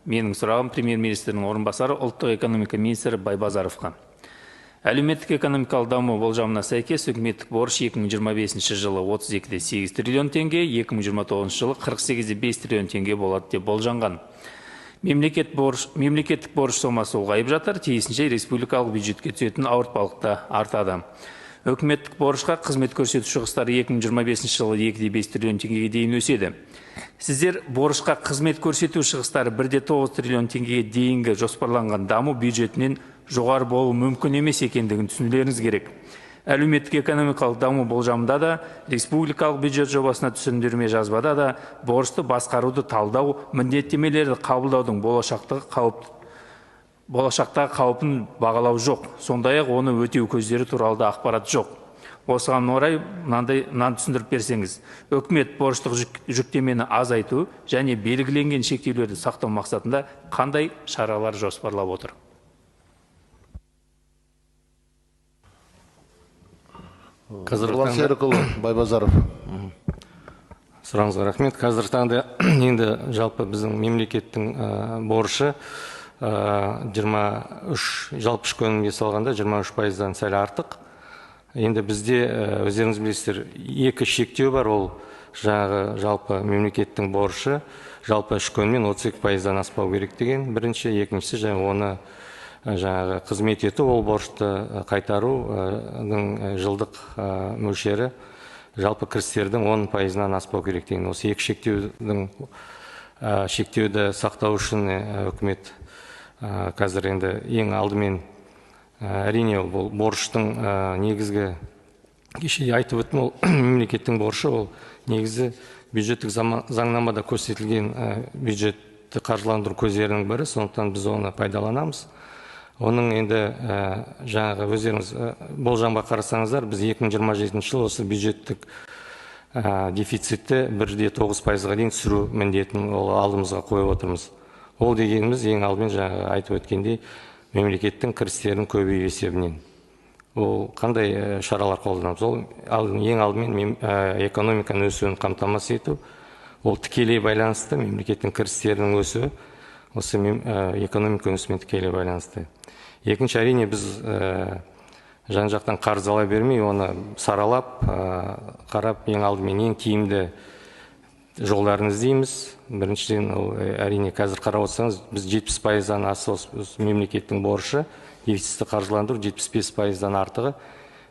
Менің сұрағым премьер-министрдің орынбасары ұлттық экономика министрі Байбазаровқа. Әлеуметтік экономикалық даму болжамына сәйкес үкіметтік борыш 2025 жылы 32,8 триллион теңге, 2029 жылы 48,5 триллион теңге болады деп болжанған. Мемлекеттік борыш сомасы ұлғайып жатыр, тиісінше республикалық бюджетке түсетін ауыртпалықта артады. Үкіметтік борышқа қызмет көрсету шығыстары 2025 жылы 2,5 триллион теңгеге дейін өседі. Сіздер борышқа қызмет көрсету шығыстары 1,9 триллион теңгеге дейінгі жоспарланған даму бюджетінен жоғары болуы мүмкін емес екендігін түсінулеріңіз керек. Әлеуметтік экономикалық даму болжамында да, республикалық бюджет жобасына түсіндірме жазбада да борышты басқаруды талдау, міндеттемелерді қабылдаудың болашақтағы қаупін бағалау жоқ. Сондай-ақ оны өтеу көздері туралы да ақпарат жоқ. Осыған орай мынаны түсіндіріп берсеңіз, үкімет борыштық жүктемені азайту және белгіленген шектеулерді сақтау мақсатында қандай шаралар жоспарлап отыр? Нұрлан Серікұлы, Байбазаров. Сұрағыңызға рахмет. Қазіргі таңда енді жалпы біздің мемлекеттің борышы 23 жалпы ішкі өнімге салғанда 23%-дан сәл артық. Енді бізде өздеріңіз білесіздер, екі шектеу бар, ол жаңағы жалпы мемлекеттің борышы жалпы ішкі өнімнен 32%-дан аспау керек деген бірінші, екіншісі жаңағы оны жаңағы қызмет ету, ол борышты қайтарудың жылдық мөлшері жалпы кірістердің 10%-нан аспау керек деген. Осы екі шектеуді сақтау үшін үкімет қазір енді ең алдымен әрине бұл борыштың негізгі кеше айтып өттім, ол мемлекеттің борышы, ол негізі бюджеттік заңнамада көрсетілген бюджетті қаржыландыру көздерінің бірі, сондықтан біз оны пайдаланамыз. Оның енді жаңағы өздеріңіз болжамға қарасаңыздар, біз 2027 жылы осы бюджеттік дефицитті 1,9%-ға дейін түсіру міндетін алдымызға қойып отырмыз. Ол дегеніміз ең алдымен жаңағы айтып өткендей мемлекеттің кірістерінің көбеюі есебінен. Ол қандай шаралар қолданамыз? Ол ең алдымен экономиканың өсуін қамтамасыз ету. Ол тікелей байланысты, мемлекеттің кірістерінің өсуі осы экономика өсуімен тікелей байланысты. Екінші, әрине біз жан-жақтан қарыз ала бермей, оны саралап, қарап, ең алдымен ең тиімді жолдарын іздейміз. Біріншіден, әрине қазір қарап отырсаңыз, біз 70%-дан асы мемлекеттің борышы, дефицитті қаржыландыру 75%-дан артығы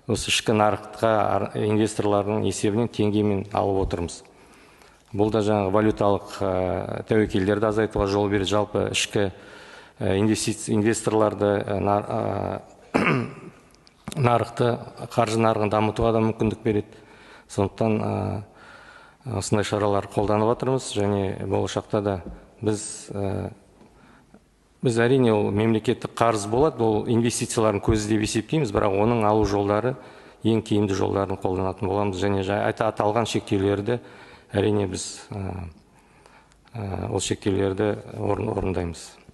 осы ішкі нарыққа инвесторлардың есебінен теңгемен алып отырмыз. Бұл да жаңағы валюталық тәуекелдерді азайтуға жол береді, жалпы ішкі инвесторларды нарықты, қаржы нарығын дамытуға да мүмкіндік береді. Сондықтан осындай шаралар қолданып отырмыз, және болашақта да біз әрине ол мемлекеттік қарыз болады, ол инвестициялардың көзі деп есептейміз, бірақ оның алу жолдары ең тиімді жолдарын қолданатын боламыз, және аталған шектеулерді әрине біз ол шектеулерді орындаймыз.